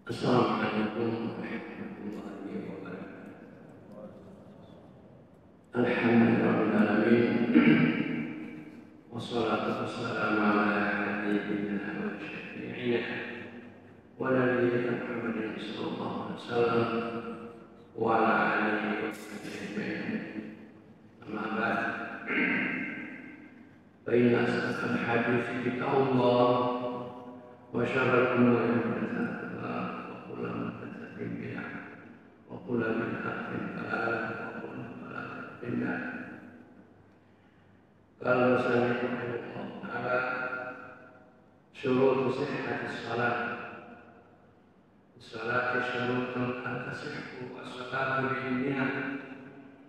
Assalamualaikum warahmatullahi wabarakatuh. Alhamdulillahirrahmanirrahim. Wassalatu wassalamu ala nabiyyina wa syafi'ina wa nabiyyina Muhammadin sallallahu alaihi wasallam wa ala alihi wa sahbihi. Amma ba'd. Fa inna asdaqal hadits kitabullah wa syarrul umuri muhdatsatuhah wa kullu muhdatsatin bid'ah wa kullu bid'atin dhalalah wa kullu dhalalatin finnar. Qala sallallahu ta'ala syurut sihhatis shalah. Salatu syurutun al-tasihhu as-salatu bi'inniha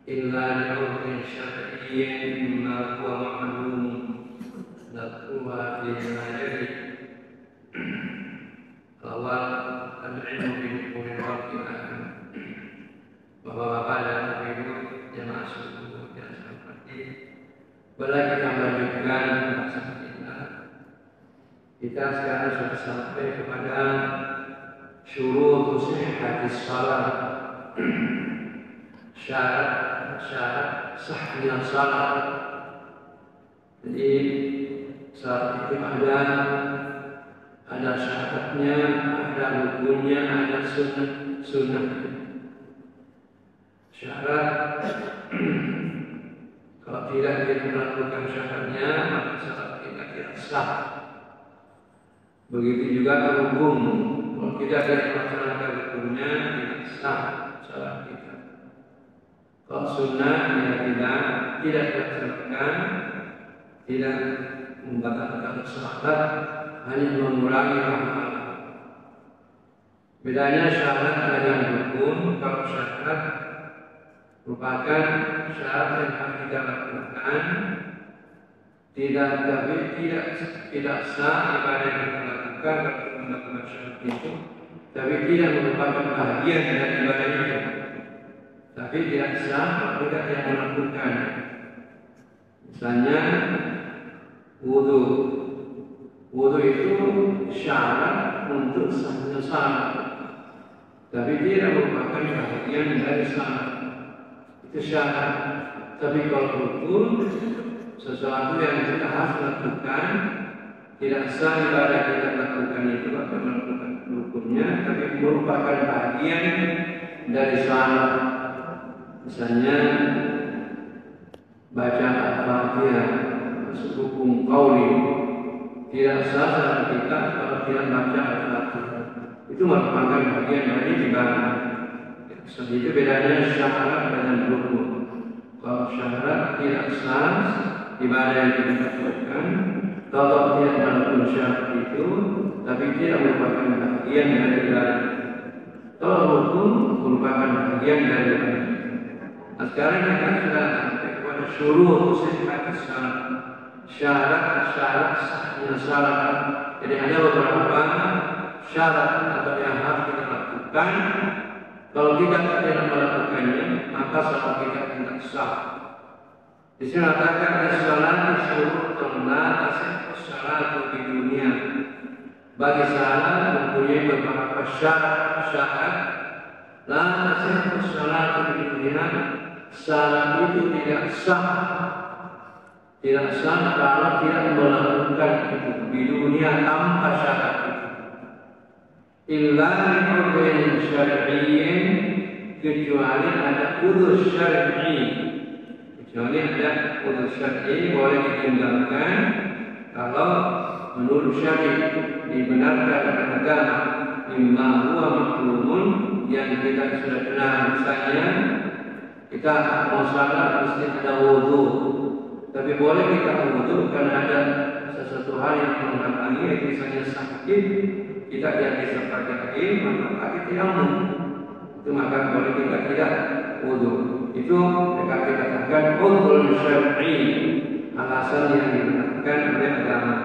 illa li'udhrin syar'iyyin mimma huwa ma'lum lakuha fi majari awal al-ilmu bi-hukmi rabbina. Bapak-bapak dan ibu yang masuk yang seperti boleh kita melanjutkan bahasan kita sekarang sudah sampai kepada syurut sihhatis shalah. Syarat sahnya salat. Jadi salat itu ada syaratnya, ada rukunnya, ada sunnah. Syarat kalau tidak kita melakukan syaratnya maka salat kita tidak sah. Begitu juga rukun, kalau tidak melaksanakan rukunnya tidak sah salat kita. Kalau sunnah tidak dilaksanakan, tidak membatalkan salat, hanya mengurangi amal. Bedanya syarat dengan rukun. Kalau syarat merupakan syarat yang harus kita lakukan, tidak sah ibadah yang kita lakukan kalau melakukan syarat itu, tapi tidak merupakan bagian dari ibadah itu. Tapi tidak sah kalau tidak yang melakukan. Misalnya wudu. Wudu itu syarat untuk sahnya salat, tapi tidak merupakan bagian dari salat. Itu syarat. Tapi kalau rukun, sesuatu yang kita harus lakukan, tidak sah ibadah kita lakukan itu atau melakukan rukunnya, tapi merupakan bagian dari salat. Misalnya baca Al-Fatihah, masuk hukum qauli, tidak sah salat kita kalau tidak baca Al-Fatihah. Itu merupakan bagian dari ibadah. Sebab itu bedanya syarat dengan rukun. Kalau syarat tidak sah ibadah yang kita lakukan, kalau tidak melakukan syarat itu, tapi tidak merupakan bagian dari ibadah. Kalau rukun merupakan bagian dari ibadah. Nah, sekarang kita sudah sampai kepada syurut sihhatis shalah. Syarat sahnya salat. Jadi ada beberapa syarat atau yang harus kita lakukan. Kalau kita tidak melakukannya, maka salat kita tidak sah. Di sini katakan as-salatu syurutun la tasihhu salatu di dunia. Bagi salat mempunyai beberapa syarat. La tasihhu salatu di dunia. Salat itu tidak sah kalau tidak melakukan itu di dunia tanpa syarat itu. Illa li'udhrin syar'iyyin, kecuali ada udzur syar'i. Kecuali ada udzur syar'i boleh ditinggalkan kalau menurut syar'i dibenarkan oleh agama. Mimma huwa maklumun, yang kita sudah kenal. Misalnya kita mau salat mesti ada wudu, tapi boleh kita wudu karena ada sesuatu hal yang menghalangi, yaitu misalnya sakit, kita tidak bisa pakai air, maka pakai tayamum. Itu maka boleh kita tidak wudu. Itu mereka dikatakan udzur syar'i, alasan yang dibenarkan oleh agama.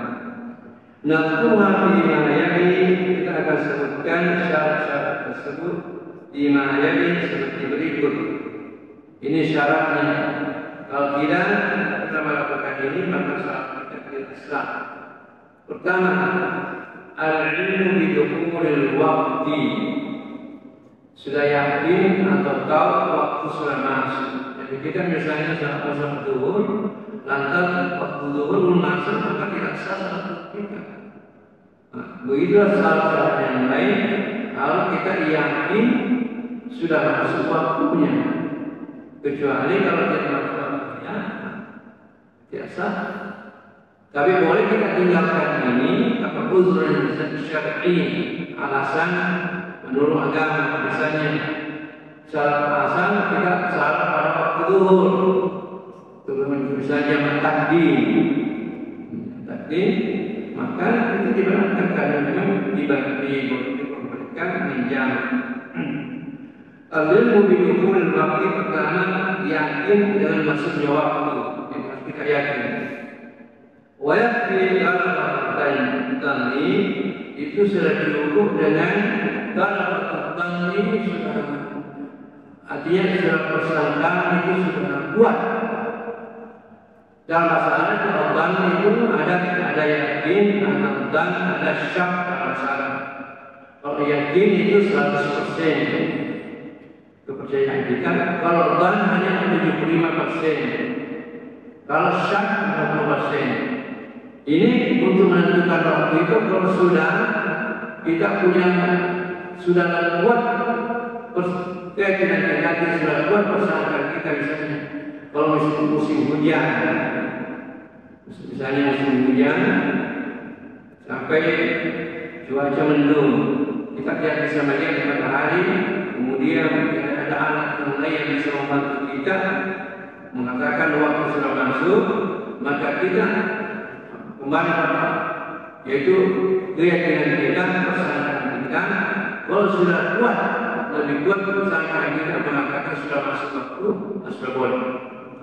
Naqtuha fi ma yali, kita akan sebutkan syarat-syarat tersebut di ma yali seperti berikut. Ini syaratnya. Kalau tidak kita melakukan ini, maka salat kita tidak sah. Pertama, al-ilmu bidukhulil waqti, sudah yakin atau tahu waktu sudah masuk. Jadi kita misalnya saat zuhur, lantas waktu zuhur belum masuk, maka tidak sah salat kita. Begitulah salat yang lain. Kalau kita yakin sudah masuk waktunya, kecuali kalau tidak masuk waktunya, tidak sah. Tapi boleh kita tinggalkan ini apa uzrun syar'i, alasan menurut agama. Misalnya salat asar kita salat pada waktu zuhur, misalnya takdim, maka itu dibenarkan karena memang diberikan menjam. Al-ilmu bidukhul waktu, pertama yakin dengan masuknya waktu, yang harus kita yakin. Wayakfi al-tani itu sudah cukup dengan al-tani sudah, artinya sudah persangkaan itu sudah kuat. Dalam bahasa Arab al-tani itu ada yakin, ada syak dalam bahasa Arab. Kalau yakin itu 100% kepercayaan kita. Kalau al-tani hanya 75%. Kalau syak 50%. Ini untuk menentukan waktu itu kalau sudah kita punya sudah kuat keyakinan kita, sudah kuat persangkaan kita. Misalnya kalau musim hujan, misalnya musim hujan sampai cuaca mendung, kita tidak bisa melihat matahari, kemudian tidak ada alat yang lain yang bisa membantu kita mengatakan waktu sudah masuk, maka kita kembali pada yaitu keyakinan kita, persangkaan kita. Kalau sudah kuat, lebih kuat persangkaan kita mengatakan sudah masuk waktu, sudah boleh.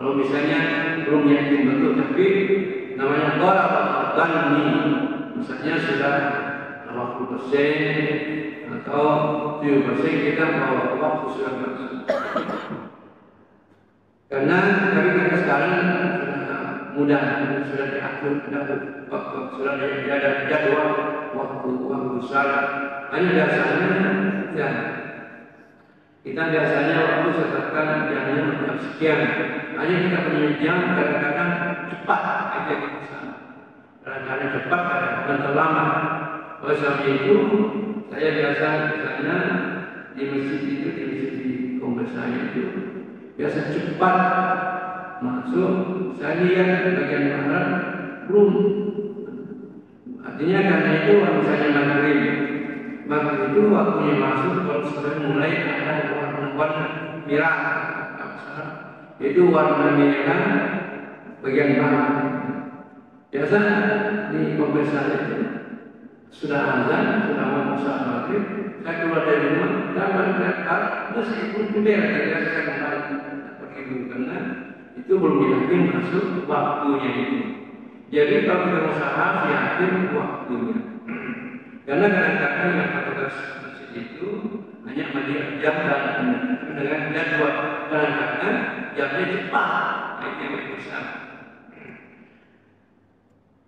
Kalau misalnya belum yakin betul, tapi namanya tolak tani, misalnya sudah 80% atau 70% kita bahwa waktu sudah masuk. Karena tapi kita sekarang mudah, sudah diatur, sudah ada jadwal waktu salat. Hanya biasanya ya, kita biasanya waktu setelahkan jamnya sekian. Hanya kita punya jam, kadang-kadang cepat kita salat, kadang-kadang cepat, kadang-kadang terlambat. Oleh sebab itu saya biasa misalnya di masjid itu, di masjid di kompleks saya itu biasa cepat masuk. Saya lihat bagian barat belum. Artinya karena itu misalnya maghrib itu waktunya masuk kalau sudah mulai ada warna merah, itu warna merah bagian barat. Biasa di kompleks saya itu sudah azan, sudah mau salat maghrib, saya keluar dari rumah dan melihat meskipun merah, tidak saya kembali pergi dulu karena itu belum yakin masuk waktunya itu. Jadi kalau kita usaha yakin waktunya. Karena kadang-kadang yang petugas masjid itu hanya melihat jam dengan jadwal, kadang-kadang jamnya cepat, itu yang besar.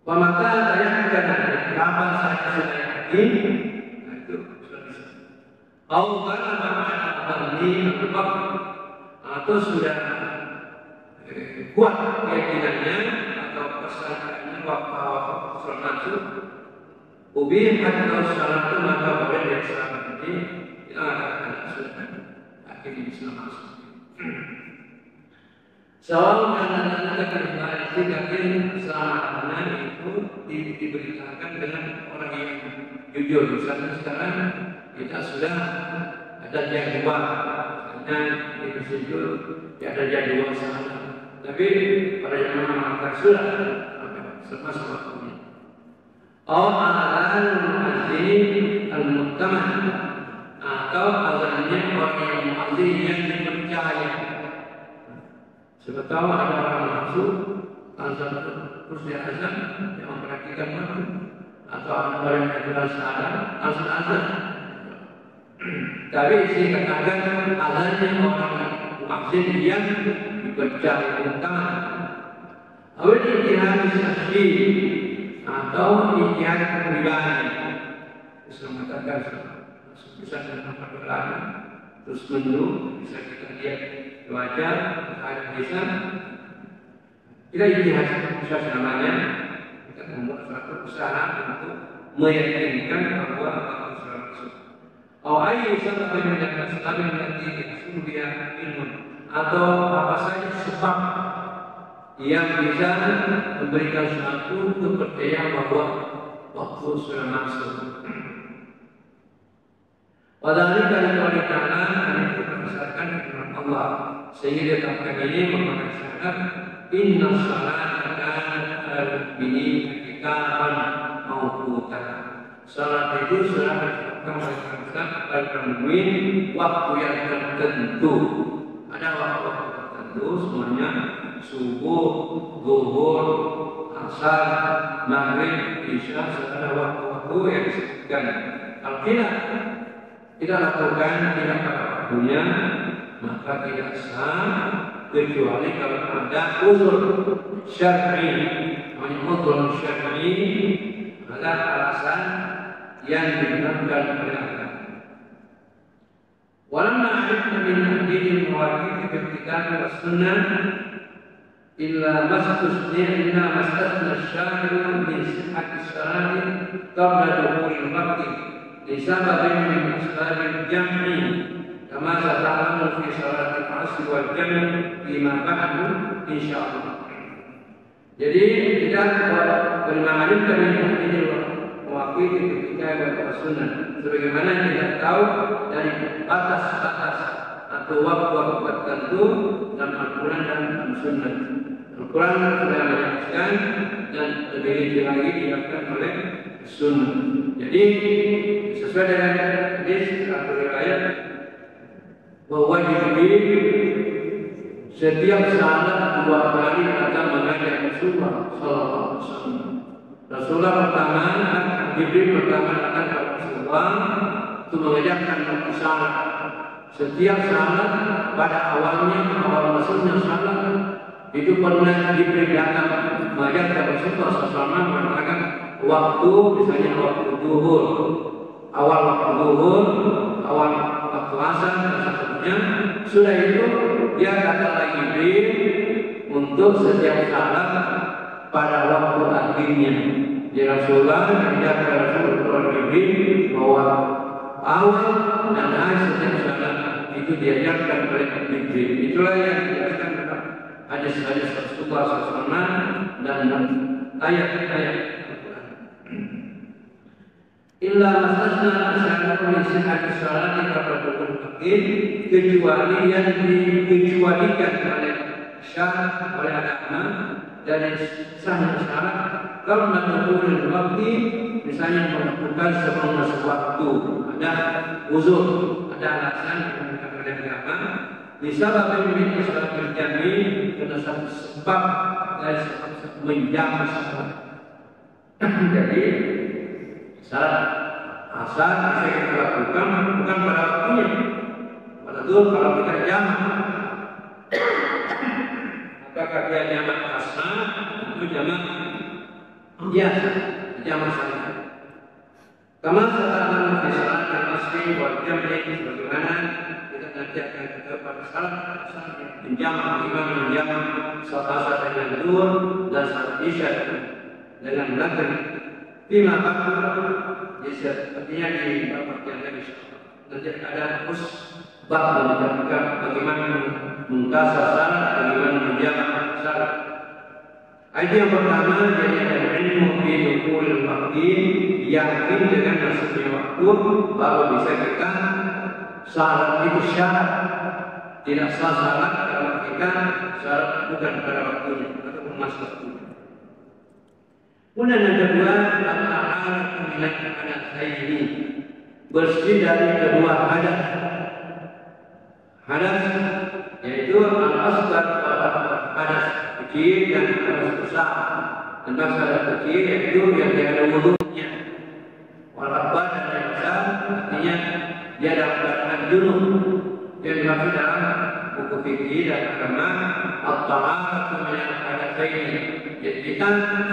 Maka saya akan kapan saya sudah yakin, itu sudah bisa. Awal atau sudah kuat keyakinannya atau persangkaannya waktu sholat masuk, ubihat atau sholat itu maka boleh dia selamat. Jadi kita akan sudah akhirnya bisa masuk. Soal karena kita yakin selamatnya itu diberitakan dengan orang yang jujur. Misalnya sekarang kita sudah ada jadwal, misalnya itu jujur, ada jadwal salat. Tapi pada zaman mengatakan sudah masuk waktunya. Al-azan al-muazzin al-mu'taman, atau azannya orang yang muazzin yang dipercaya. Siapa tahu ada orang masuk azan terus dia azan, dia memperhatikan waktu, atau ada orang yang jelas ada azan. Tapi sini katakan azannya orang muazzin yang dipercaya utama. Awal ijtihad syar'i atau ijtihad pribadi. bisa mengatakan bisa dengan pergerakan terus mendung bisa kita lihat wajah ada bisa kita ijtihad khusus namanya kita membuat suatu usaha untuk meyakinkan bahwa Allah tersebut awai sampai mendapat sampai menjadi sumber ilmu atau apa saja sebab yang bisa memberikan suatu kepercayaan bahwa waktu sudah masuk. Padahal dari Allah Taala itu berdasarkan firman Allah sehingga dikatakan ini merupakan syarat inna salata kanat bihi kitaban mawquta. Salat itu sudah ditetapkan oleh Allah terpenuhi waktu yang tertentu. Ada waktu tertentu semuanya subuh, zuhur, asar, maghrib, isya, serta waktu-waktu yang disebutkan. Kalau tidak lakukan tidak pada waktunya, maka tidak sah kecuali kalau ada uzur syar'i. Namanya uzur syar'i adalah alasan yang dibenarkan oleh agama. Walamma 'arifna min tahdidil mawaqit fil kitab was sunnah إلا ما استثنى الشارع من صحة الصلاة قبل دخول الوقت لسبب من أسباب الجمع كما ستعلم في صلاة العصر والجمع فيما بعد إن شاء الله. Jadi kita bermakna dari ini mewakili ketika sunnah. Sebagaimana kita tahu dari batas-batas atau waktu-waktu tertentu dalam Al-Quran dan Sunnah. Al-Quran sudah menjelaskan dan lebih rinci lagi dijelaskan oleh Sunnah. Jadi sesuai dengan hadis atau riwayat bahwa Jibril setiap saat 2 kali akan mengajak Rasulullah Sallallahu Alaihi Wasallam. Rasulullah pertama, Jibril pertama datang kepada Rasulullah untuk mengajarkan salat. Setiap salat pada awalnya awal masuknya salat itu pernah Jibril datang mengajarkan Rasulullah SAW mengatakan waktu misalnya waktu zuhur, awal waktu zuhur, awal waktu asar dan seterusnya. Sudah itu dia datang lagi Jibril untuk setiap salat pada waktu akhirnya. Jadi Rasulullah mengajarkan Rasulullah Jibril bahwa awal dan akhir setiap salat itu diajarkan oleh Jibril. Itulah yang dijelaskan dalam hadis-hadis Rasulullah SAW dan ayat-ayat Al-Quran. Illa masasna asyaraku min sihati salati qabla dukul waqti, kecuali yang dikecualikan oleh syarat oleh agama dari sahnya syarat qabla dukul waqti, misalnya melakukan sebelum masuk waktu, ada uzur, ada alasan yang oleh agama. Disebabkan min salat berjami karena satu sebab dari sebab menjamu salat. Jadi salat asar bisa kita lakukan bukan pada waktunya. Pada itu kalau kita jamak, maka dia jamak asar itu jamak biasa, jamak salat. Kama setelah di salat asri wal jam'i sebagaimana nanti akan kita pada salat menjamak imam menjamak salat dengan zuhur dan salat isya dengan maghrib. Lima waktu artinya di bab yang tadi nanti ada khusus bab menjamak bagaimana mengkasa salat, bagaimana menjamak salat. Ayat yang pertama jadi ada ilmu di dukul waktu, yakin dengan masuknya waktu baru bisa kita salat. Itu syarat. Tidak sah salat kalau kita salat bukan pada waktunya atau masuk waktunya. Kemudian yang kedua, al-ta'aratu minal hadatsaini, bersih dari kedua hadas. Hadas yaitu al-asghar hadas kecil dan hadas besar. Dan hadas kecil yaitu yang tiada wudunya. Wal-akbar dan yang besar artinya dia dalam keadaan junub. Yang dimaksud dalam buku fikih dan agama at-ta'aratu minal hadatsaini. Jadi kita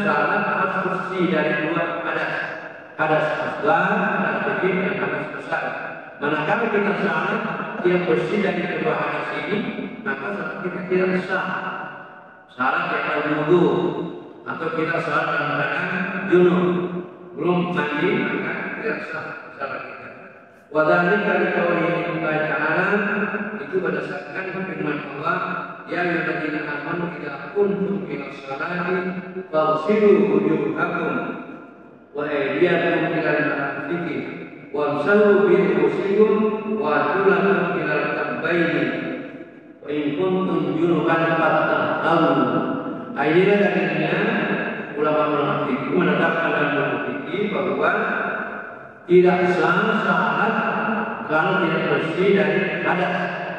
salat harus bersih dari dua hadas. hadas asgar, hadas kecil dan hadas besar. Manakala kita salat yang bersih dari kedua hadas ini, maka salat kita tidak sah. Salat yang al-wudu atau kita salat dalam keadaan junub, belum mandi, maka tidak sah salat kita. Wadhalika liqaulihi ta'ala, itu berdasarkan firman Allah, ya ayyuhalladzina amanu idza qumtum ila sholati faghsilu wujuhakum wa aydiyakum ila al-marafiqi wamsahu bi ru'usikum wa arjulakum ila al-ka'baini wa in kuntum junuban fattaqu. Inilah dalilnya ulama fikih menetapkan dalam fikih bahwa tidak sah salat kalau tidak bersih dari hadas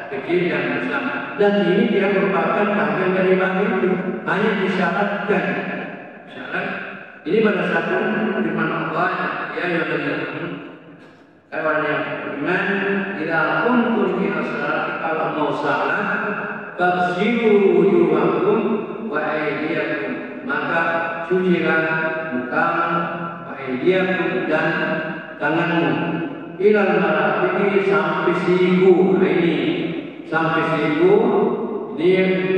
kecil dan besar. Dan ini tidak merupakan bagian dari bab itu, hanya disyaratkan. Syarat ini berdasarkan firman Allah, ya ayyuhalladzina amanu yang beriman, idza qumtum ila sholati, kalau mau salat, faghsilu wujuhakum wa aydiyakum, maka cucilah mukamu, wa aydiyakum, dan tanganmu, ilal marafiqi, sampai siku. Nah ini sampai siku ini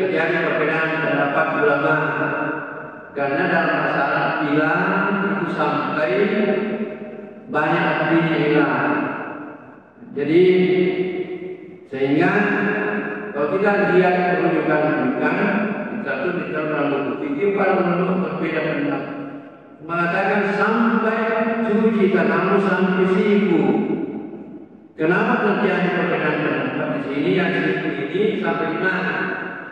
terjadi perbedaan pendapat ulama, karena dalam masalah hilang itu sampai banyak artinya hilang. Jadi sehingga kalau kita lihat penunjukan kita tuh di dalam fikih para ulama berbeda pendapat, mengatakan sampai cuci tanganmu sampai siku. Kenapa terjadi perbedaan pendapat di sini? Yang siku ini sampai di mana?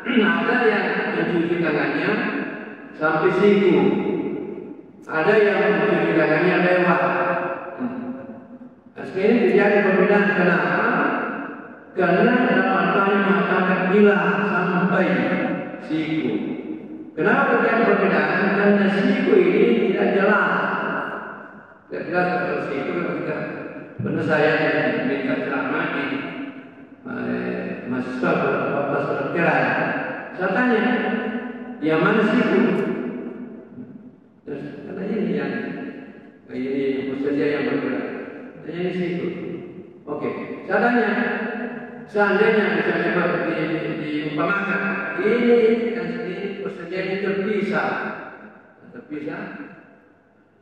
Ada yang mencuci tangannya sampai siku, ada yang mencuci tangannya lewat. Sekarang terjadi perbedaan. Kenapa? Karena dalam artinya mengatakan hilang sampai siku. Kenapa terjadi perbedaan? Karena siku ini tidak jelas. Tidak jelas kalau siku kita. Benar saya minta ceramah di mahasiswa fakultas kedokteran. Saya tanya, yang mana siku? Terus katanya ini saja yang bergerak. Katanya ini siku. Oke, saya tanya, seandainya misalnya diumpamakan ini dan ini persenjataan terpisah,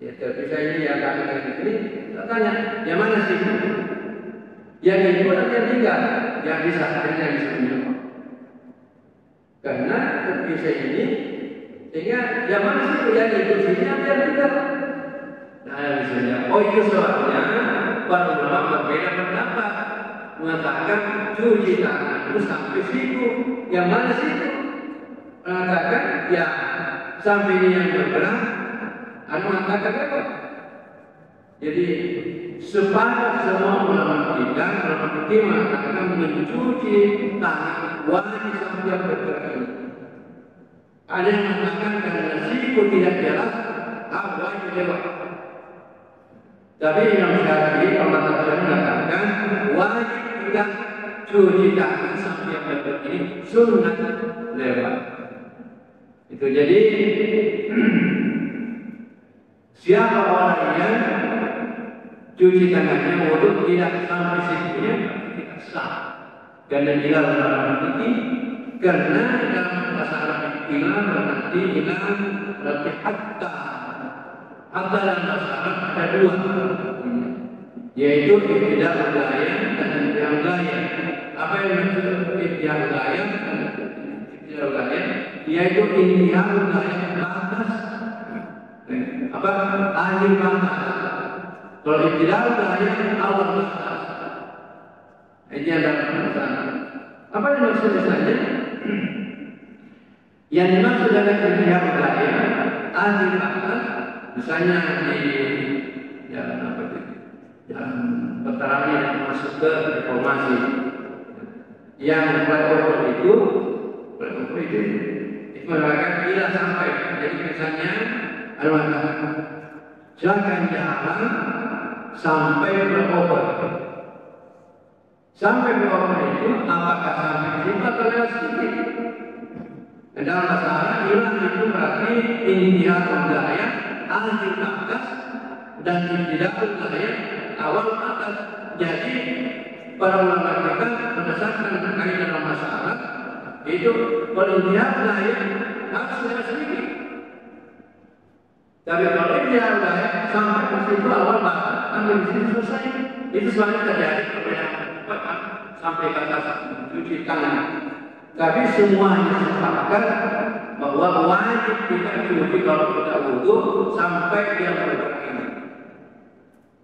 ya terpisah ini ya kami ini. Saya tanya, yang mana sih? Yang itu atau yang tinggal? Yang bisa, yang bisa menyapa. Karena terpisah ini, sehingga yang mana sih? Yang itu sini atau yang tinggal? Nah, misalnya, oh itu soalnya para ulama berbeda pendapat, mengatakan cuci tangan itu sampai siku. Yang mana siku? Mengatakan ya sampai ini yang bergerak, ada mengatakan apa? Jadi sepakat semua ulama kita mengatakan mencuci tangan wajib sampai yang bergerak. Ada yang mengatakan karena siku tidak jelas, wajib lewat. Tapi Imam Syafi'i mengatakan wajib kita cuci tangan sampai yang bergerak ini sunat lewat. Itu jadi siapa orang yang cuci tangannya wudhu tidak sampai sikunya tidak sah. Karena hilal dalam fikih, karena dalam bahasa Arab hilal berarti hilal berarti hatta dalam bahasa Arab ada dua, yaitu ibtida' gaya dan intihal gaya. Apa yang maksud ibtida' gaya? Ibtida' gaya yaitu intihal gaya batas apa? Akhir batas. Kalau ibtida' gaya awal batas. Ini adalah masalah. Apa yang maksud misalnya? Yang dimaksud dengan intihal gaya akhir batas, misalnya di jalan apa itu? Jalan Petarani yang masuk ke reformasi. Yang flyover itu merupakan bila sampai. Jadi misalnya ada silakan jalan sampai flyover. Sampai flyover itu apakah sampai situ atau lewat sedikit? Dalam masalah hilang itu berarti intihal gaya akhir batas dan tidak lahir awal atas. Jadi para ulama kita berdasarkan terkait dalam masalah itu penelitian lahir harus sudah sedikit. Tapi kalau penelitian lahir sampai ke situ awal bahkan sampai di situ selesai, itu selalu terjadi perbedaan sampai ke atas cuci tangan. Tapi semuanya sepakat bahwa wajib kita cuci kalau kita wudhu sampai dia bergerak ini.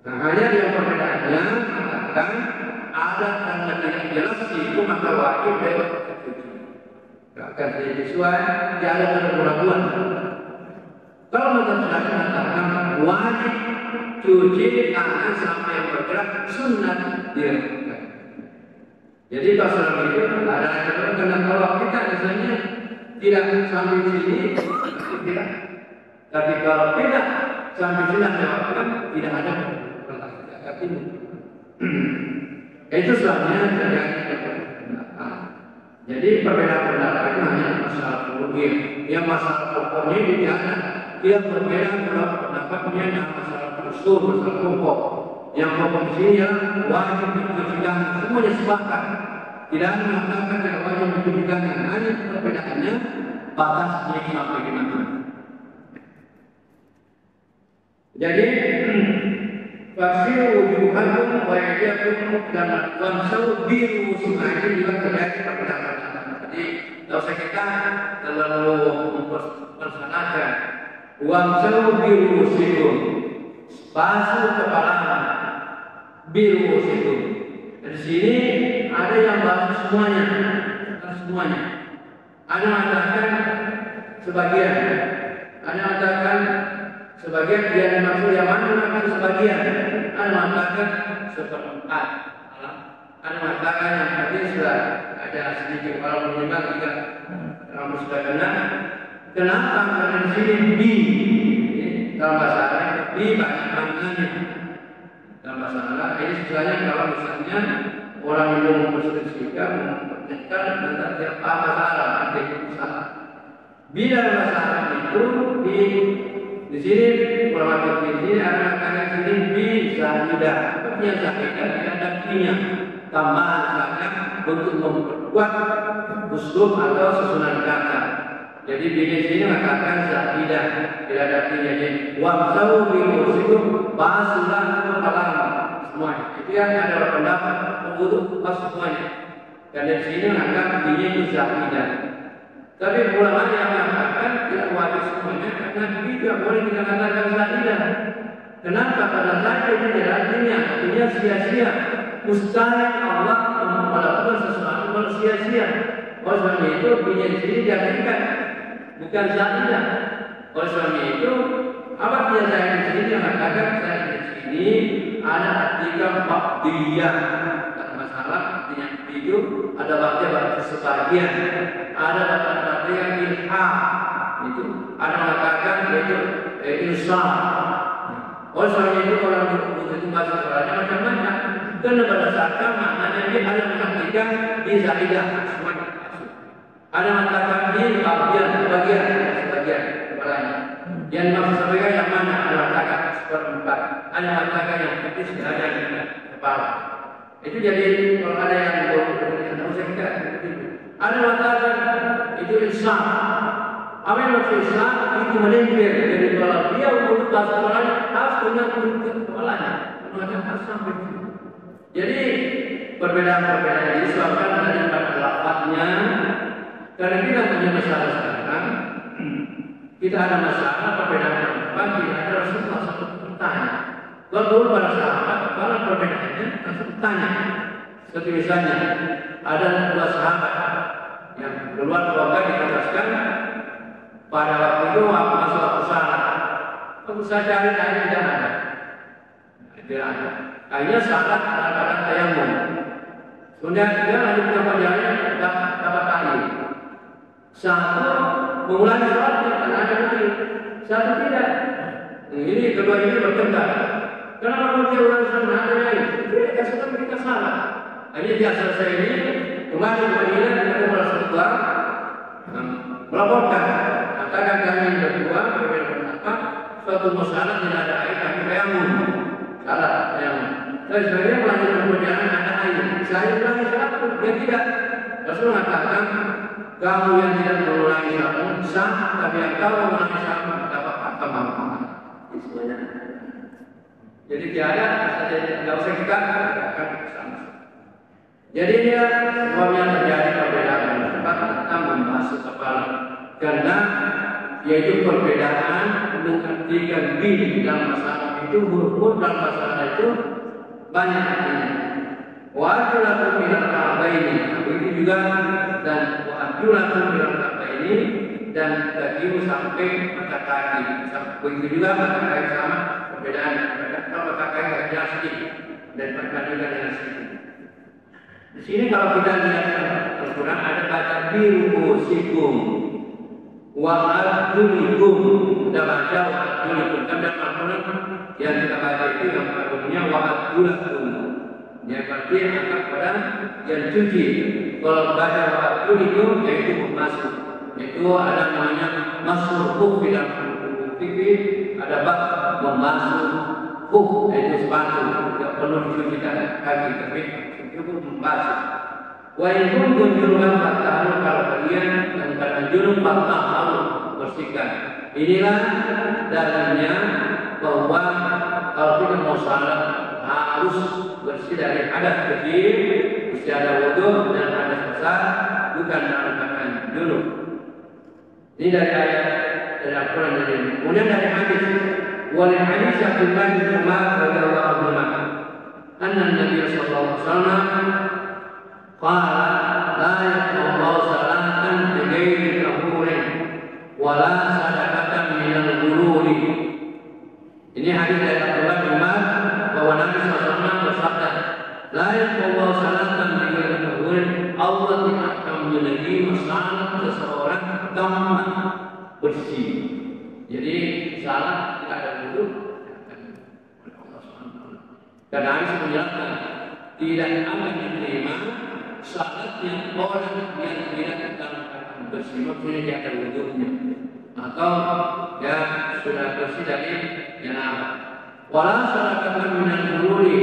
Nah, hanya yang perbedaannya mengatakan ada tanda tidak jelas itu maka wajib bebas cuci. Akan sesuai tidak ada keraguan. Kalau kita sudah mengatakan wajib cuci tangan sampai yang bergerak sunat dia. Jadi kalau itu ada karena kalau kita misalnya tidak sampai sini tidak, tapi kalau tidak sampai sini tidak ada ini. Itu sebabnya terjadi. Jadi perbedaan pendapat itu hanya masalah fikih. Yang masalah pokoknya tidak ada. Dia berbeda kalau pendapatnya yang masalah usul, masalah pokok. Yang pokok di sini adalah wajib dicucikan, semuanya sepakat. Tidak mengatakan tidak wajib dicucikan, hanya perbedaannya batasnya sampai di mana. Jadi Fasiru wujuhakum wa yadiyakum dan wamsahu biru ini juga terjadi perbedaan. Jadi tidak usah kita terlalu mempersanakan. Wamsahu biru sikum, basuh kepala biru sikum. Di sini ada yang basuh semuanya, semuanya. Ada mengatakan sebagian, ada mengatakan sebagian dia dimaksud yang mana mengatakan sebagian, ada mengatakan seperempat, ada mengatakan yang tadi sudah ada sedikit kalau menyimak jika rambut sudah kena. Kenapa? Karena di sini bi dalam bahasa Arab bi banyak maknanya. Dalam bahasa Arab ini sebenarnya kalau misalnya orang yang memperselisihkan mempertekan tentang tiap bahasa Arab artinya salah. Bi dalam bahasa Arab itu di sini ulama di sini ada kata sini bisa tidak, artinya zahidah tidak ada artinya tambahan saja untuk memperkuat uslub atau susunan kata. Jadi di sini mengatakan zahidah tidak ada artinya. Jadi wamsahu birusikum basuhlah kepala semuanya. Itu yang ada pendapat untuk semuanya. Dan di sini mengatakan dia itu zahidah. Tapi ulama yang mengatakan tidak wajib semuanya karena tidak boleh kita katakan zahidah. Kenapa? Karena zahidah itu tidak artinya sia-sia. Mustahil Allah melakukan sesuatu kalau sia-sia. Oleh sebab itu punya di sini diartikan bukan zahidah. Oleh sebab itu apa dia zahidah di sini yang mengatakan zahidah di sini ada artikel ba'diyah. Masalah artinya itu ada waktu sebagian, ada waktu yang ilham itu, ada mengatakan yaitu insaf. Oleh sebab itu orang itu bahasa Arabnya macam-macam. Karena berdasarkan maknanya dia ada mengartikan di zahidah semuanya. Ada mengatakan di bagian kepalanya. Yang maksud sebagai yang mana? Ada mengatakan seperempat. Ada mengatakan yang kecil ada yang kepala. Itu jadi kalau ada yang tidak usah kita. Ada mengatakan itu Islam. Apa yang maksud Islam? Itu melempir. Jadi kalau dia untuk bahasa kepalanya harus punya untuk kepalanya. Mengatakan harus sampai itu. Jadi perbedaan-perbedaan ini disebabkan daripada lafaznya. Karena kita punya masalah sekarang, kita ada masalah perbedaan pendapat, tidak ada Rasulullah satu bertanya. Kalau dulu para sahabat, kalau perbedaannya langsung bertanya. Seperti misalnya ada dua sahabat yang keluar keluarga dikatakan pada waktu itu masuk waktu salat. Waktu saya cari air tidak ada. Tidak ada. Akhirnya salat kadang-kadang tayamum. Kemudian dia lanjut ke perjalanan dapat air. Satu mengulangi sholatnya karena ada air. Satu tidak. Ini kedua ini bertengkar. Kenapa dia ulang sholat ada air? Tidak sudah kita salah. Akhirnya dia selesai ini kembali ke Madinah dengan Rasulullah melaporkan. Katakan kami berdua berbeda pendapat. suatu masalah tidak ada air tapi tayamum. Salah tayamum. Tapi sebenarnya melanjutkan perjalanan ada air. Saya ulangi salat, dia tidak. Rasul mengatakan, kamu yang tidak mengulangi salat sah, tapi yang kau mengulangi salat dapat kemampuan. Semuanya. Jadi tiada, tidak usah kita katakan sama. Jadi dia sebabnya terjadi perbedaan pendapat tentang membasuh kepala. Karena yaitu perbedaan mengartikan bin dalam masalah itu, huruf dalam masalah itu banyak artinya. Wa'adulakum minal ka'baini, begitu juga, dan wa'adulakum minal ka'baini, dan kakimu sampai mata kaki. Begitu juga mata kaki sama perbedaan. Kalau mata kaki hanya sedikit dan perbandingan dengan sedikit. Di sini kalau kita lihat Al-Quran ada baca birusikum wa'adulikum, ada baca wa'adulikum. Kan dalam Al-Quran yang kita baca itu yang artinya wa'adulakum. Yang berarti akan pada yang cuci. Kalau baca wa'adulikum yaitu memasuk. Itu ada namanya masuk di dalam fikih, ada bab memasuk yaitu sepatu, tidak perlu dicuci kaki tapi cukup membasuh. Wa in kuntum junuban fatahharu, kalau kalian yang kena junub fatahharu, bersihkan. Inilah dalilnya bahwa kalau kita mau salat harus bersih dari hadas kecil, mesti ada wudu dan hadas besar, bukan dalam keadaan junub. Ini dari ayat dari Al-Quran ini. Kemudian dari hadis, wal hadis Abdullah bin Umar radhiyallahu anhu, anna Nabi sallallahu alaihi wasallam qala la yaqbalu salatan bi ghairi tahurin wa la sadaqatan min al-ghururi. Ini hadis dari Abdullah bin Umar bahwa Nabi sallallahu alaihi wasallam bersabda, la yaqbalu salatan bi ghairi tahurin, Allah tidak akan menerima salat seseorang tanpa bersih. Jadi salat tidak ada wudu oleh Allah SWT. Karena Aisyah menjelaskan tidak akan diterima salatnya orang yang tidak dalam keadaan bersih, maksudnya dia ada wudunya atau ya sudah bersih dari janabah. Wala sadaqatan minal ghururi,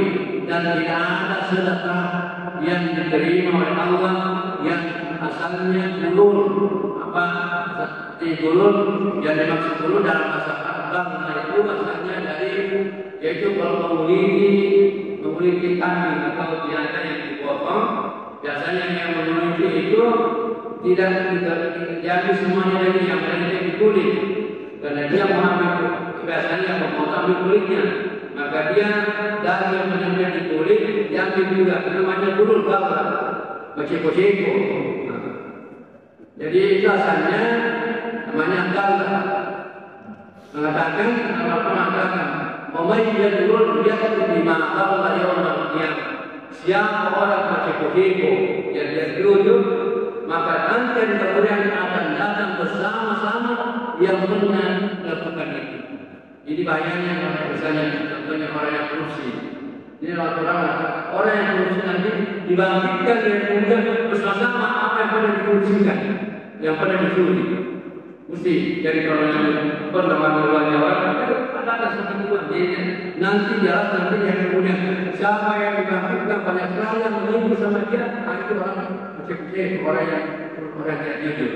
dan tidak ada sedekah yang diterima oleh Allah yang asalnya gulul. Apa seperti gulul yang dimaksud gulul dalam bahasa Arab itu asalnya dari, yaitu kalau memiliki kambing atau binatang yang dipotong, biasanya yang memiliki itu tidak jadi semuanya dari yang lainnya di kulit, karena dia mengambil biasanya memotong di kulitnya, maka dia dari yang menempel di kulit diambil juga, namanya gulul bakar, beceko-ceko. Jadi itu asalnya namanya Allah mengatakan, Allah mengatakan, "Umayyadul yaqdi ma qala yawmal qiyamah." Siapa orang beceko-ceko yang dia diujuk, maka nanti kemudian akan datang bersama-sama yang pernah melakukan itu. Jadi bayangnya misalnya contohnya orang yang korupsi. Ini orang yang korupsi nanti dibangkitkan dengan kemudian bersama-sama apa yang pernah dikorupsikan, yang pernah dicuri. Mesti jadi kalau yang pernah mengeluarkan orang ada seperti itu. Nanti jelas nanti yang kemudian siapa yang dibangkitkan banyak sekali yang menunggu sama dia, itu orang kecil, orang yang tidak jujur.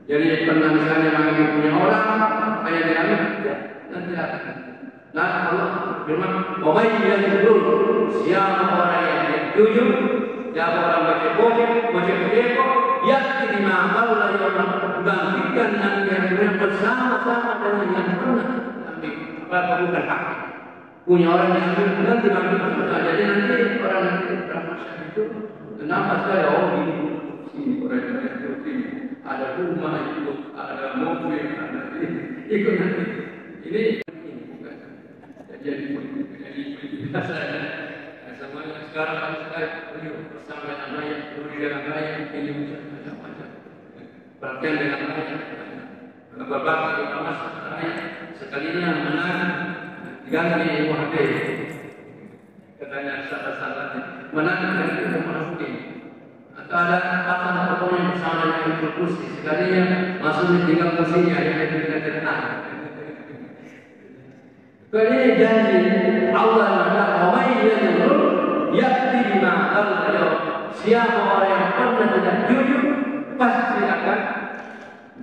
Jadi pernah misalnya mengambil punya orang, kayak diambil, nanti akan. Nah Allah firman, "Umayyadul", siapa orang yang jujur, siapa orang beceko, yakni dimaafkan oleh orang, dibangkitkan nanti yang bersama-sama dengan yang pernah ambil, bukan hak punya orang yang ambil nanti bangkitkan. Jadi nanti orang nanti bermasalah itu, kenapa saya ini orang yang seperti ada rumah itu, ada mobil, ada ikut nanti ini jadi biasa. Semuanya sekarang harus saya bersama dengan ayat, dengan ayat ini macam-macam. Perhatian dengan ayat, beberapa kita masuk ayat sekalinya menang diganti muhadir. Katanya salah-salahnya menang dari itu masukin. Atau ada pasang atau yang bersama dengan kursi sekalinya masuk di tiga kursinya yang tidak terkenal. Ini janji Allah Taala, "Wa yadur yakti bima qala." Siapa orang yang pernah tidak jujur pasti akan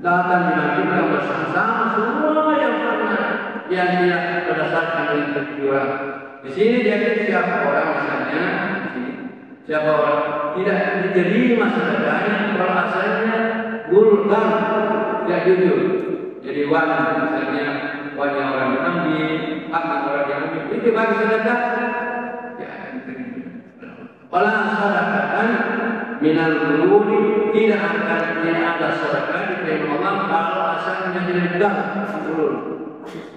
datang dimandikan bersama-sama semua yang pernah yang tidak berdasarkan dengan kejujuran. Di sini jadi siapa orang misalnya, siapa orang tidak diterima seadanya kalau asalnya gulgang tidak jujur. Jadi wan misalnya wannya orang diambil, hak orang diambil, itu bagi sedekah. Ya, walau sedekahkan minal gululi tidak ada sedekah diterima Allah kalau asalnya diledang turun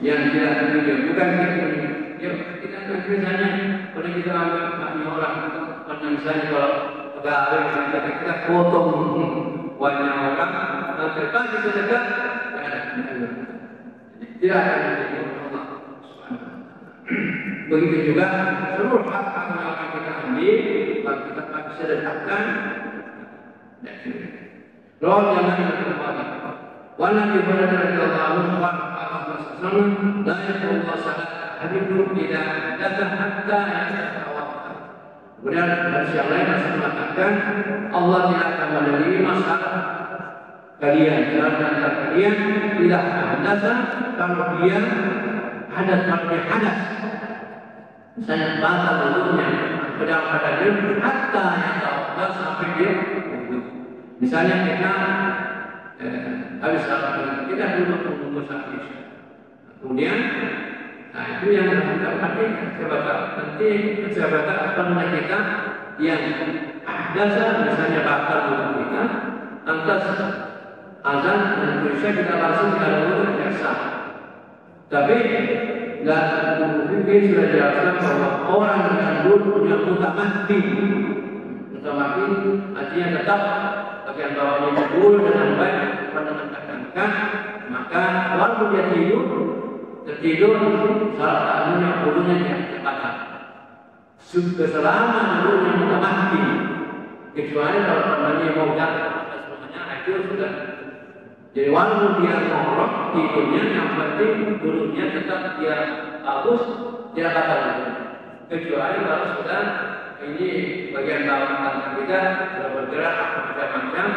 yang tidak jujur, bukan kita. Ya, kita misalnya kalau kita anggap orang, karena misalnya kalau pegawai kita potong wannya orang, nanti bagi sedekah tidak akan diterima Allah. Begitu juga seluruh hak-hak yang akan kita ambil, kalau kita bagi sedekahkan. Roh jangan berkata, "Walau di mana radhiyallahu anhu la yaqulu salat habibun tidak datang hatta yatawaffa." Kemudian hadis yang lain masih mengatakan Allah tidak akan menerima salat kalian, salat kalian tidak hadasa kalau dia hadas hadas. Misalnya batal wudhunya pada dia hatta yatawaffa sampai dia wudhu. Misalnya kita habis salat kita duduk menunggu sampai kemudian, nah itu yang kita perhatikan. Nanti sahabat apa namanya kita yang dasar misalnya batal wudhu kita, lantas azan dan Indonesia kita langsung tidak wudhu tidak sah. Tapi nggak mungkin sudah jelaskan bahwa orang yang dulu punya mutamati artinya tetap bagian bawahnya dulu dengan baik pada menegakkan, maka walaupun dia tertidur salah satunya wudhunya tidak batal. Selama wudhunya mutamati, kecuali kalau temannya mau jatuh atas semuanya itu sudah. Jadi walaupun dia ngorok tidurnya, yang penting wudhunya tetap dia bagus, dia batal. Kecuali kalau sudah ini bagian bawah kita sudah bergerak macam-macam,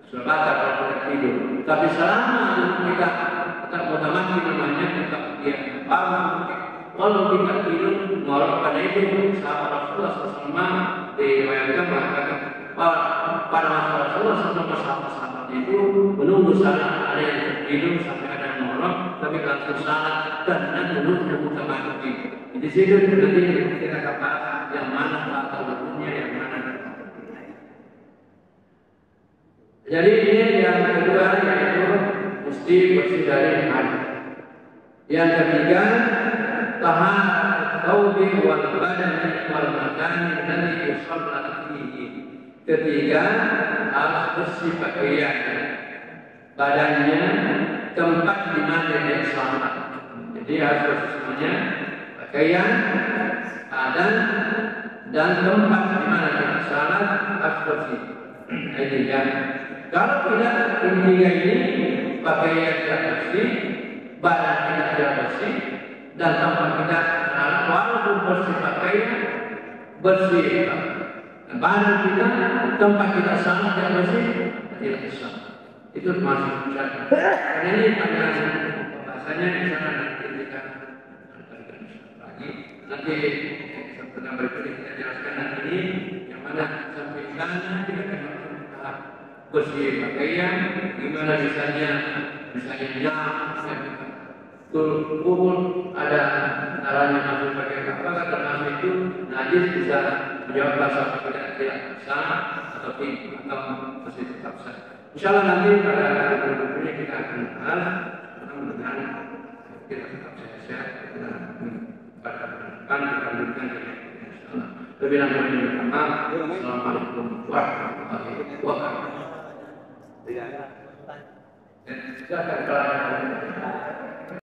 sudah batal kalau kita tidur. Tapi selama kita tetap mutamati namanya tetap dia bangun. Kalau kita tidur ngorok pada itu sahabat Rasulullah SAW diriwayatkan mengatakan pada masa Rasulullah SAW sahabat itu menunggu salat ada yang tertidur sampai ada yang ngorok, tapi langsung salat dan menunggu mutamati. Di situ nanti kita katakan yang mana batal wudhunya, yang mana. Jadi ini yang kedua yaitu mesti bersih dari hadas. Yang ketiga taharat thawbi wal badani wal makani alladhi yusalla fihi. Ketiga harus bersih pakaian, badannya, tempat di mana dia salat. Jadi harus bersih semuanya, pakaian, badan dan tempat di mana dia salat harus bersih. Ini kan. Kalau tidak intinya ini pakaian tidak bersih, badan kita tidak bersih, dan tempat kita salat walaupun bersih pakaian, bersih badan kita, tempat kita salat tidak bersih, tidak bisa. Itu termasuk syarat. Karena ini ada bahasanya di sana nanti kita lagi. Nanti setelah berikut kita jelaskan nanti ini yang mana sampai sana kita akan bersih pakaian, gimana misalnya kubur ada caranya masuk pakai apa termasuk itu najis bisa menjawab bahasa tidak sah atau masih tetap sah. Insyaallah nanti pada berikutnya kita akan bahas mudah-mudahan kita tetap sehat dan pada depan kita lanjutkan insyaallah. Lebih lanjut minta maaf. Assalamualaikum warahmatullahi wabarakatuh. Silakan.